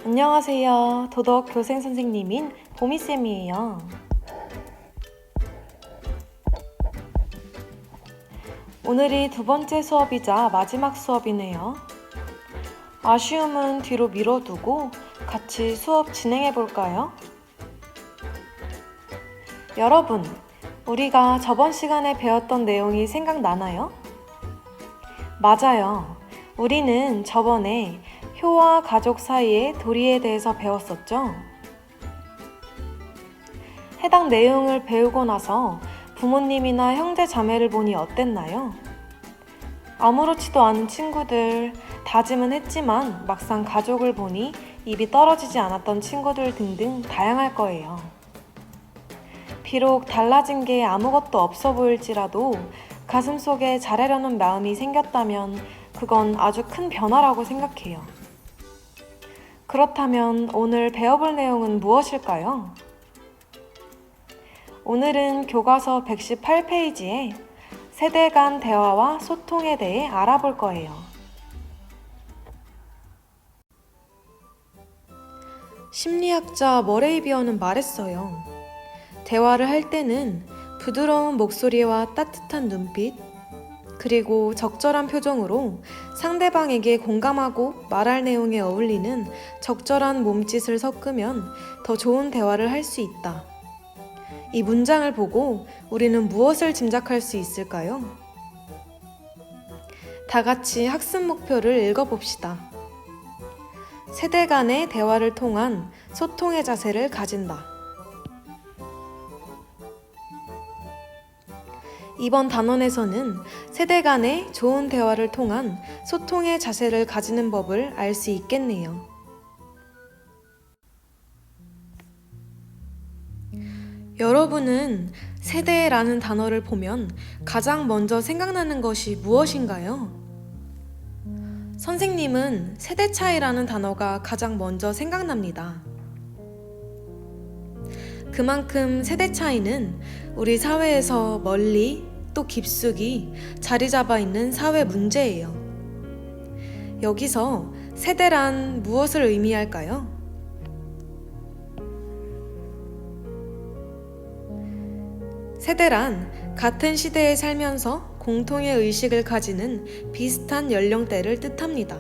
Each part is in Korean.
안녕하세요. 도덕 교생 선생님인 보미쌤이에요. 오늘이 두 번째 수업이자 마지막 수업이네요. 아쉬움은 뒤로 미뤄두고 같이 수업 진행해 볼까요? 여러분, 우리가 저번 시간에 배웠던 내용이 생각나나요? 맞아요. 우리는 저번에 효와 가족 사이의 도리에 대해서 배웠었죠? 해당 내용을 배우고 나서 부모님이나 형제 자매를 보니 어땠나요? 아무렇지도 않은 친구들, 다짐은 했지만 막상 가족을 보니 입이 떨어지지 않았던 친구들 등등 다양할 거예요. 비록 달라진 게 아무것도 없어 보일지라도 가슴속에 잘하려는 마음이 생겼다면 그건 아주 큰 변화라고 생각해요. 그렇다면 오늘 배워볼 내용은 무엇일까요? 오늘은 교과서 118페이지에 세대 간 대화와 소통에 대해 알아볼 거예요. 심리학자 머레이 비어는 말했어요. 대화를 할 때는 부드러운 목소리와 따뜻한 눈빛, 그리고 적절한 표정으로 상대방에게 공감하고 말할 내용에 어울리는 적절한 몸짓을 섞으면 더 좋은 대화를 할 수 있다. 이 문장을 보고 우리는 무엇을 짐작할 수 있을까요? 다 같이 학습 목표를 읽어봅시다. 세대 간의 대화를 통한 소통의 자세를 가진다. 이번 단원에서는 세대 간의 좋은 대화를 통한 소통의 자세를 가지는 법을 알 수 있겠네요. 여러분은 세대라는 단어를 보면 가장 먼저 생각나는 것이 무엇인가요? 선생님은 세대 차이라는 단어가 가장 먼저 생각납니다. 그만큼 세대 차이는 우리 사회에서 멀리 또 깊숙이 자리 잡아 있는 사회 문제예요. 여기서 세대란 무엇을 의미할까요? 세대란 같은 시대에 살면서 공통의 의식을 가지는 비슷한 연령대를 뜻합니다.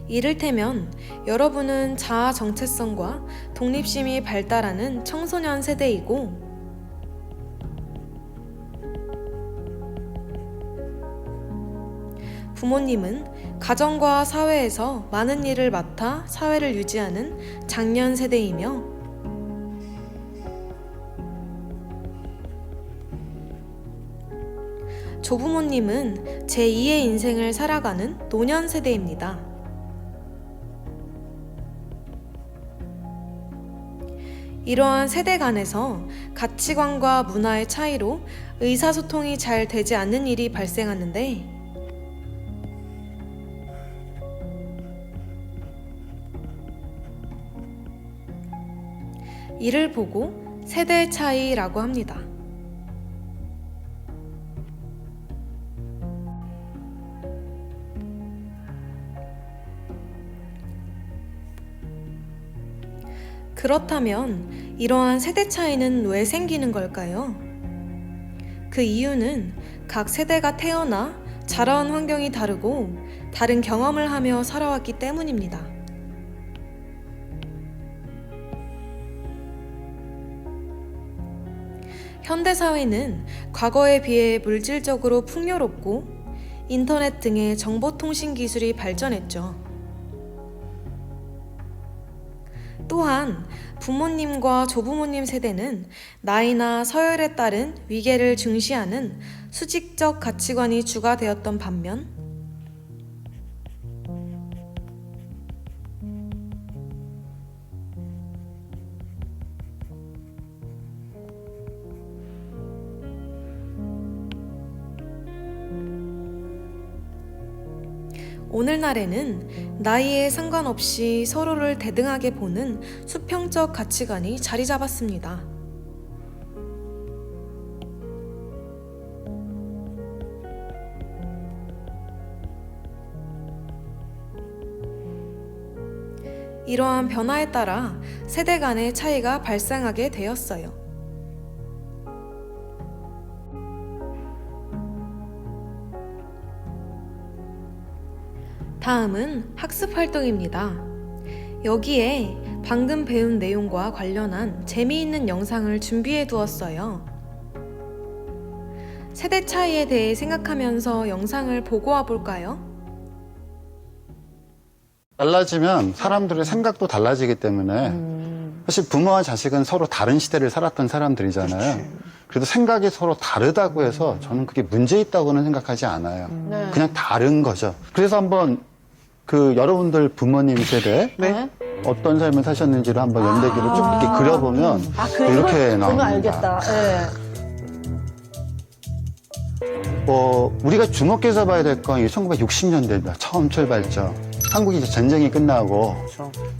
이를테면 여러분은 자아 정체성과 독립심이 발달하는 청소년 세대이고 부모님은 가정과 사회에서 많은 일을 맡아 사회를 유지하는 장년 세대이며 조부모님은 제2의 인생을 살아가는 노년 세대입니다. 이러한 세대 간에서 가치관과 문화의 차이로 의사소통이 잘 되지 않는 일이 발생하는데 이를 보고 세대 차이라고 합니다. 그렇다면 이러한 세대 차이는 왜 생기는 걸까요? 그 이유는 각 세대가 태어나 자라온 환경이 다르고 다른 경험을 하며 살아왔기 때문입니다. 현대사회는 과거에 비해 물질적으로 풍요롭고 인터넷 등의 정보통신 기술이 발전했죠. 또한 부모님과 조부모님 세대는 나이나 서열에 따른 위계를 중시하는 수직적 가치관이 주가 되었던 반면 오늘날에는 나이에 상관없이 서로를 대등하게 보는 수평적 가치관이 자리 잡았습니다. 이러한 변화에 따라 세대 간의 차이가 발생하게 되었어요. 다음은 학습 활동입니다. 여기에 방금 배운 내용과 관련한 재미있는 영상을 준비해 두었어요. 세대 차이에 대해 생각하면서 영상을 보고 와 볼까요? 달라지면 사람들의 생각도 달라지기 때문에 사실 부모와 자식은 서로 다른 시대를 살았던 사람들이잖아요. 그래도 생각이 서로 다르다고 해서 저는 그게 문제 있다고는 생각하지 않아요. 그냥 다른 거죠. 그래서 한번 여러분들 부모님 세대 네. 어떤 삶을 사셨는지를 한번 연대기를 쭉 이렇게 그려보면 이렇게 나옵니다. 보면 알겠다. 예. 우리가 주목해서 봐야 될 건 1960년대입니다. 처음 출발점. 한국이 이제 전쟁이 끝나고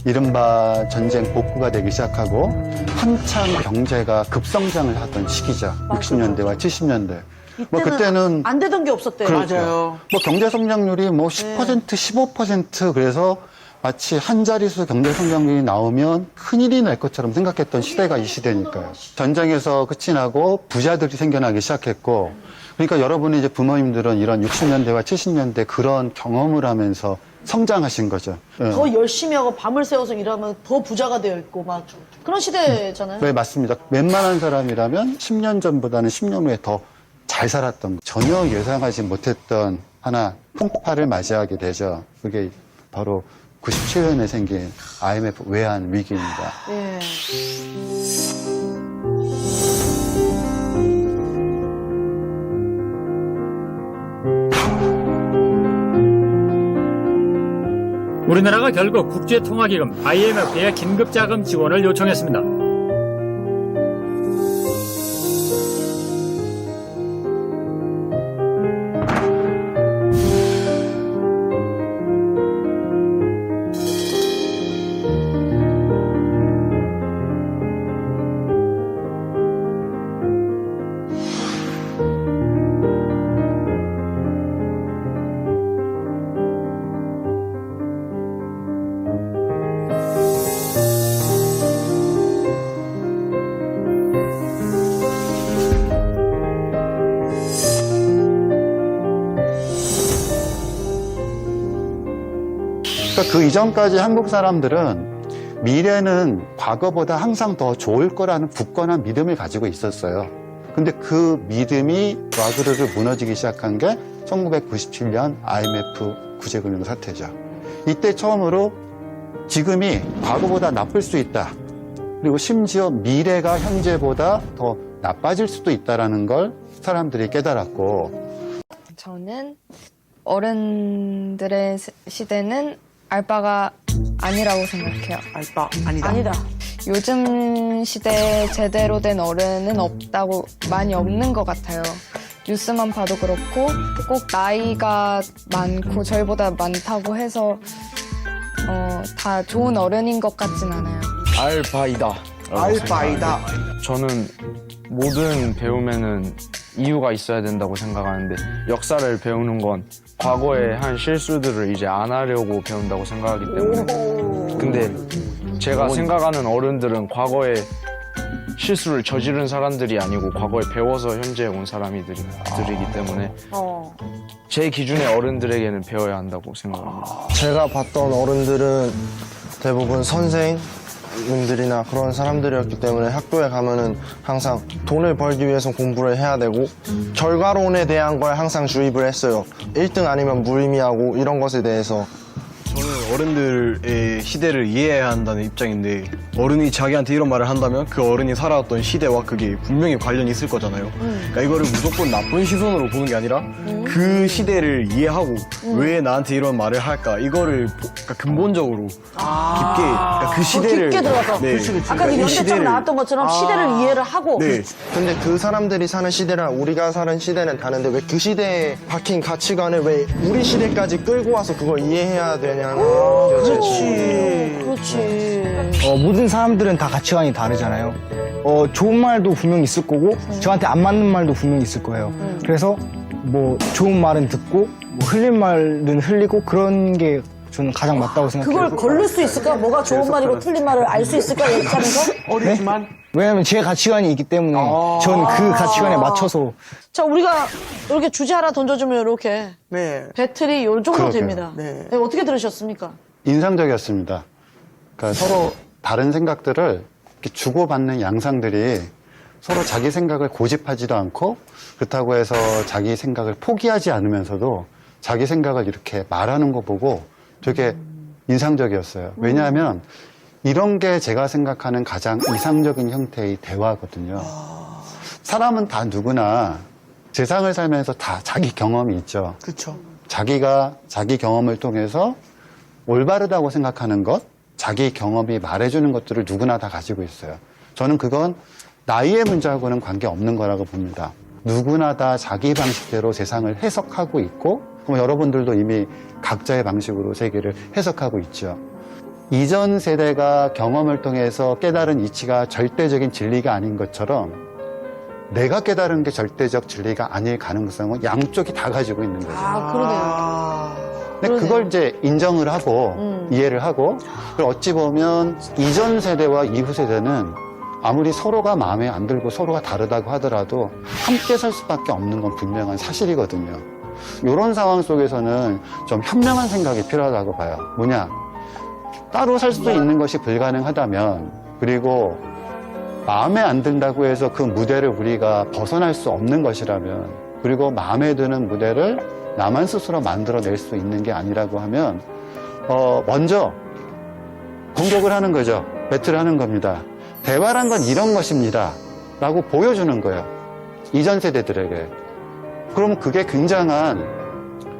이른바 전쟁 복구가 되기 시작하고 한참 경제가 급성장을 하던 시기죠. 60년대와 70년대. 그때는 안 되던 게 없었대요. 그렇죠. 맞아요. 경제 성장률이 10%, 15% 그래서 마치 한 자릿수 경제 성장률이 나오면 큰일이 날 것처럼 생각했던 시대가 이 시대니까요. 전쟁에서 끝이 나고 부자들이 생겨나기 시작했고, 그러니까 여러분이 이제 부모님들은 이런 60년대와 70년대 그런 경험을 하면서 성장하신 거죠. 예. 더 열심히 하고 밤을 새워서 일하면 더 부자가 되어 있고 막 그런 시대잖아요. 네, 맞습니다. 웬만한 사람이라면 10년 전보다는 10년 후에 더 잘 살았던, 전혀 예상하지 못했던 하나 풍파를 맞이하게 되죠. 그게 바로 97년에 생긴 IMF 외환 위기입니다. 예. 우리나라가 결국 국제통화기금 IMF의 긴급자금 지원을 요청했습니다. 그러니까 그 이전까지 한국 사람들은 미래는 과거보다 항상 더 좋을 거라는 굳건한 믿음을 가지고 있었어요. 근데 그 믿음이 와그르르 무너지기 시작한 게 1997년 IMF 구제금융 사태죠. 이때 처음으로 지금이 과거보다 나쁠 수 있다. 그리고 심지어 미래가 현재보다 더 나빠질 수도 있다는 걸 사람들이 깨달았고, 저는 어른들의 시대는 알바가 아니라고 생각해요. 알바 아니다. 아니다. 요즘 시대에 제대로 된 어른은 많이 없는 것 같아요. 뉴스만 봐도 그렇고 꼭 나이가 많고 저희보다 많다고 해서 다 좋은 어른인 것 같진 않아요. 알바이다. 알바이다. 저는 모든 배움에는 이유가 있어야 된다고 생각하는데 역사를 배우는 건 과거에 한 실수들을 이제 안 하려고 배운다고 생각하기 때문에 근데 제가 생각하는 어른들은 과거에 실수를 저지른 사람들이 아니고 과거에 배워서 현재에 온 사람들이기 때문에 제 기준의 어른들에게는 배워야 한다고 생각합니다. 제가 봤던 어른들은 대부분 선생님들이나 그런 사람들이었기 때문에 학교에 가면은 항상 돈을 벌기 위해서 공부를 해야 되고 결과론에 대한 걸 항상 주입을 했어요. 1등 아니면 무의미하고 이런 것에 대해서. 저는 어른들의 시대를 이해해야 한다는 입장인데 어른이 자기한테 이런 말을 한다면 그 어른이 살아왔던 시대와 그게 분명히 관련이 있을 거잖아요. 그러니까 이거를 무조건 나쁜 시선으로 보는 게 아니라 그 시대를 이해하고 왜 나한테 이런 말을 할까 이거를 그러니까 근본적으로 깊게 그러니까 그 시대를 깊게 들어가서. 네, 아까 그 이 연대처럼 나왔던 것처럼 시대를 이해를 하고 네. 근데 그 사람들이 사는 시대랑 우리가 사는 시대는 다른데 왜 그 시대에 박힌 가치관을 왜 우리 시대까지 끌고 와서 그걸 이해해야 되냐는 그렇지. 모든 사람들은 다 가치관이 다르잖아요. 좋은 말도 분명히 있을 거고 저한테 안 맞는 말도 분명히 있을 거예요. 그래서 뭐 좋은 말은 듣고 뭐 흘린 말은 흘리고 그런 게 저는 가장 맞다고 생각해요. 그걸 걸릴 수 있을까? 뭐가 좋은 말이고 틀린 말을 알 수 있을까? 얘기하면서? 네? 왜냐면 제 가치관이 있기 때문에 저는 그 가치관에 맞춰서 자, 우리가 이렇게 주제 하나 던져주면 이렇게 네. 배틀이 요 정도 그러게요. 됩니다. 네. 네, 어떻게 들으셨습니까? 인상적이었습니다. 그러니까 서로 다른 생각들을 이렇게 주고받는 양상들이 서로 자기 생각을 고집하지도 않고 그렇다고 해서 자기 생각을 포기하지 않으면서도 자기 생각을 이렇게 말하는 거 보고 되게 인상적이었어요. 왜냐하면 이런 게 제가 생각하는 가장 이상적인 형태의 대화거든요. 사람은 다 누구나 세상을 살면서 다 자기 경험이 있죠. 그렇죠. 자기가 자기 경험을 통해서 올바르다고 생각하는 것, 자기 경험이 말해주는 것들을 누구나 다 가지고 있어요. 저는 그건 나이의 문제하고는 관계없는 거라고 봅니다. 누구나 다 자기 방식대로 세상을 해석하고 있고, 그럼 여러분들도 이미 각자의 방식으로 세계를 해석하고 있죠. 이전 세대가 경험을 통해서 깨달은 이치가 절대적인 진리가 아닌 것처럼 내가 깨달은 게 절대적 진리가 아닐 가능성은 양쪽이 다 가지고 있는 거죠. 아, 그러네요. 근데 그러네요. 그걸 이제 인정을 하고 이해를 하고 그리고 어찌 보면 이전 세대와 이후 세대는 아무리 서로가 마음에 안 들고 서로가 다르다고 하더라도 함께 살 수밖에 없는 건 분명한 사실이거든요. 이런 상황 속에서는 좀 현명한 생각이 필요하다고 봐요. 뭐냐? 따로 살 수 있는 것이 불가능하다면 그리고 마음에 안 든다고 해서 그 무대를 우리가 벗어날 수 없는 것이라면 그리고 마음에 드는 무대를 나만 스스로 만들어낼 수 있는 게 아니라고 하면 먼저 공격을 하는 거죠. 배틀을 하는 겁니다. 대화란 건 이런 것입니다. 라고 보여주는 거예요. 이전 세대들에게. 그럼 그게 굉장한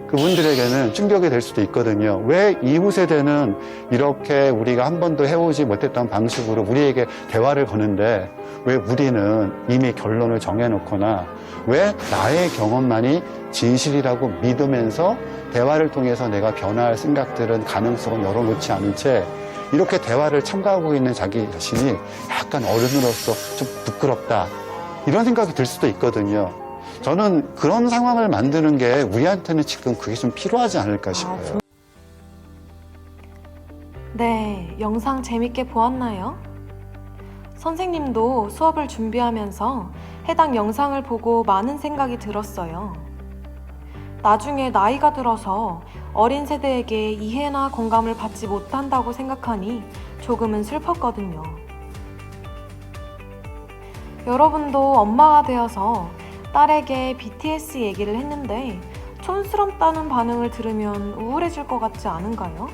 그분들에게는 충격이 될 수도 있거든요. 왜 이후 세대는 이렇게 우리가 한 번도 해오지 못했던 방식으로 우리에게 대화를 거는데 왜 우리는 이미 결론을 정해놓거나 왜 나의 경험만이 진실이라고 믿으면서 대화를 통해서 내가 변화할 생각들은 가능성을 열어놓지 않은 채 이렇게 대화를 참가하고 있는 자기 자신이 약간 어른으로서 좀 부끄럽다 이런 생각이 들 수도 있거든요. 저는 그런 상황을 만드는 게 우리한테는 지금 그게 좀 필요하지 않을까 싶어요. 네, 영상 재밌게 보았나요? 선생님도 수업을 준비하면서 해당 영상을 보고 많은 생각이 들었어요. 나중에 나이가 들어서 어린 세대에게 이해나 공감을 받지 못한다고 생각하니 조금은 슬펐거든요. 여러분도 엄마가 되어서 딸에게 BTS 얘기를 했는데 촌스럽다는 반응을 들으면 우울해질 것 같지 않은가요?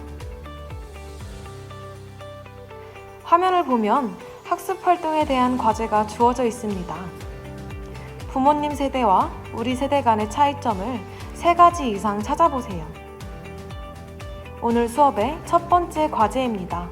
화면을 보면 학습 활동에 대한 과제가 주어져 있습니다. 부모님 세대와 우리 세대 간의 차이점을 3가지 이상 찾아보세요. 오늘 수업의 첫 번째 과제입니다.